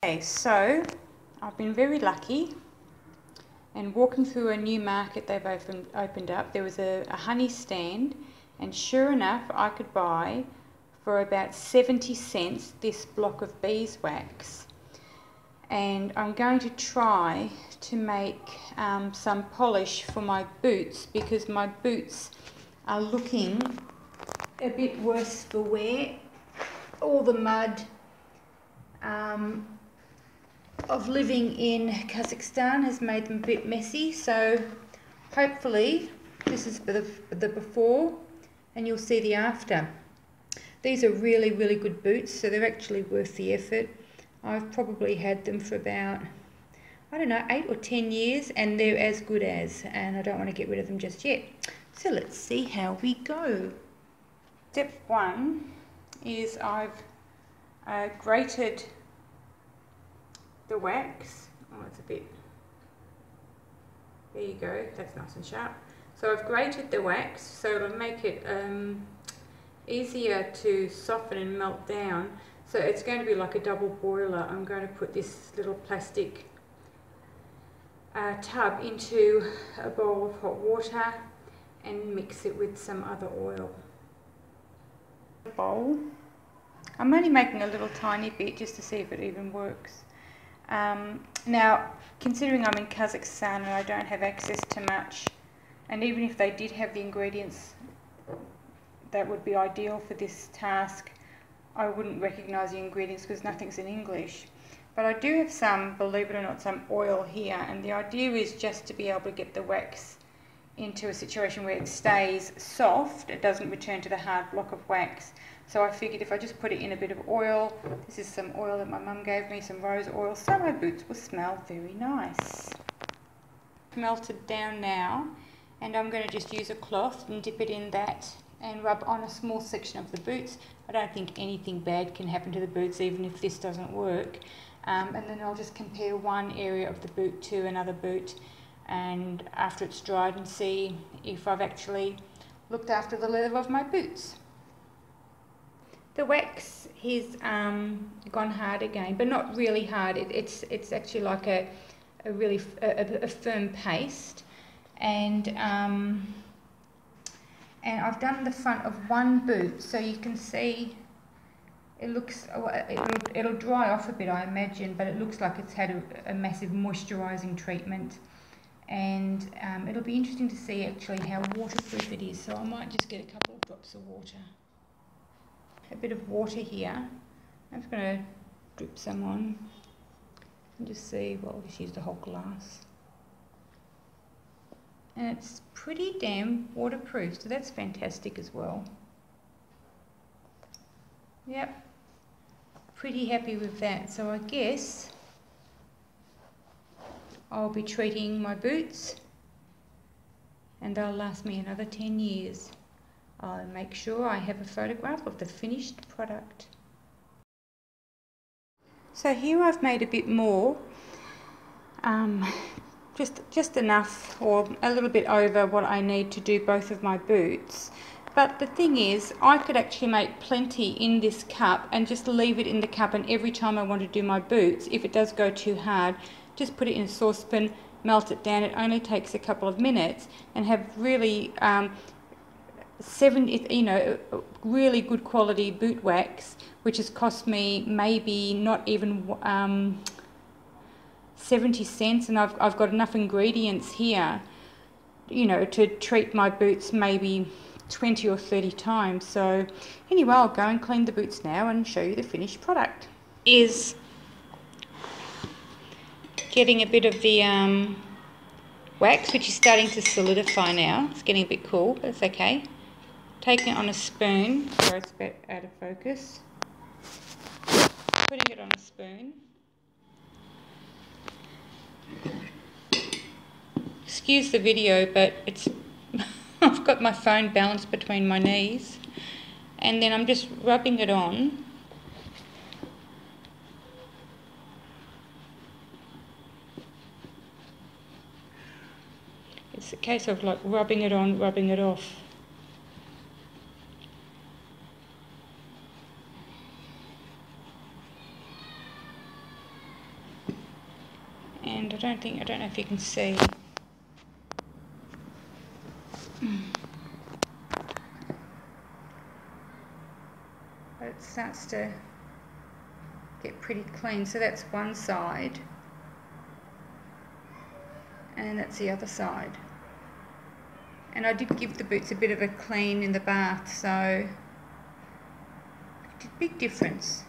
Okay, so I've been very lucky, and walking through a new market they've opened up, there was a honey stand, and sure enough I could buy for about 70 cents this block of beeswax. And I'm going to try to make some polish for my boots, because my boots are looking a bit worse for wear. All the mud of living in Kazakhstan has made them a bit messy, so hopefully this is for the before and you'll see the after. These are really good boots, so they're actually worth the effort. I've probably had them for about, I don't know, 8 or 10 years, and they're as good as, and I don't want to get rid of them just yet. So let's see how we go. Step 1 is I've grated the wax. Oh, it's a bit, there you go, that's nice and sharp. So I've grated the wax so it'll make it easier to soften and melt down. So it's going to be like a double boiler. I'm going to put this little plastic tub into a bowl of hot water and mix it with some other oil. Bowl. I'm only making a little tiny bit just to see if it even works. Now, considering I'm in Kazakhstan and I don't have access to much, and even if they did have the ingredients that would be ideal for this task, I wouldn't recognise the ingredients because nothing's in English. But I do have some, believe it or not, some oil here, and the idea is just to be able to get the wax into a situation where it stays soft, it doesn't return to the hard block of wax. So I figured if I just put it in a bit of oil, this is some oil that my mum gave me, some rose oil, so my boots will smell very nice. Melted down now, and I'm going to just use a cloth and dip it in that and rub on a small section of the boots. I don't think anything bad can happen to the boots even if this doesn't work. And then I'll just compare one area of the boot to another boot, and after it's dried, and see if I've actually looked after the leather of my boots. The wax has gone hard again, but not really hard. It's actually like a really firm paste, and I've done the front of one boot, so you can see it looks, it'll dry off a bit, I imagine, but it looks like it's had a massive moisturising treatment. And it'll be interesting to see actually how waterproof it is, so I might just get a couple of drops of water. A bit of water here. I'm just going to drip some on and just see, well, I'll just use the whole glass. And it's pretty damn waterproof, so that's fantastic as well. Yep, pretty happy with that. So I guess I'll be treating my boots, and they'll last me another 10 years. I'll make sure I have a photograph of the finished product. So here I've made a bit more, just enough, or a little bit over what I need to do both of my boots. But the thing is, I could actually make plenty in this cup and just leave it in the cup, and every time I want to do my boots, if it does go too hard, just put it in a saucepan, melt it down. It only takes a couple of minutes, and have really really good quality boot wax, which has cost me maybe not even 70 cents, and I've got enough ingredients here, to treat my boots maybe 20 or 30 times. So anyway, I'll go and clean the boots now and show you the finished product. Is getting a bit of the wax, which is starting to solidify now. It's getting a bit cool, but it's okay. Taking it on a spoon, sorry, it's a bit out of focus. Putting it on a spoon. Excuse the video, but it's I've got my phone balanced between my knees, and then I'm just rubbing it on. It's a case of like rubbing it on, rubbing it off. I don't know if you can see. But it starts to get pretty clean. So that's one side, and that's the other side. And I did give the boots a bit of a clean in the bath, so it did a big difference.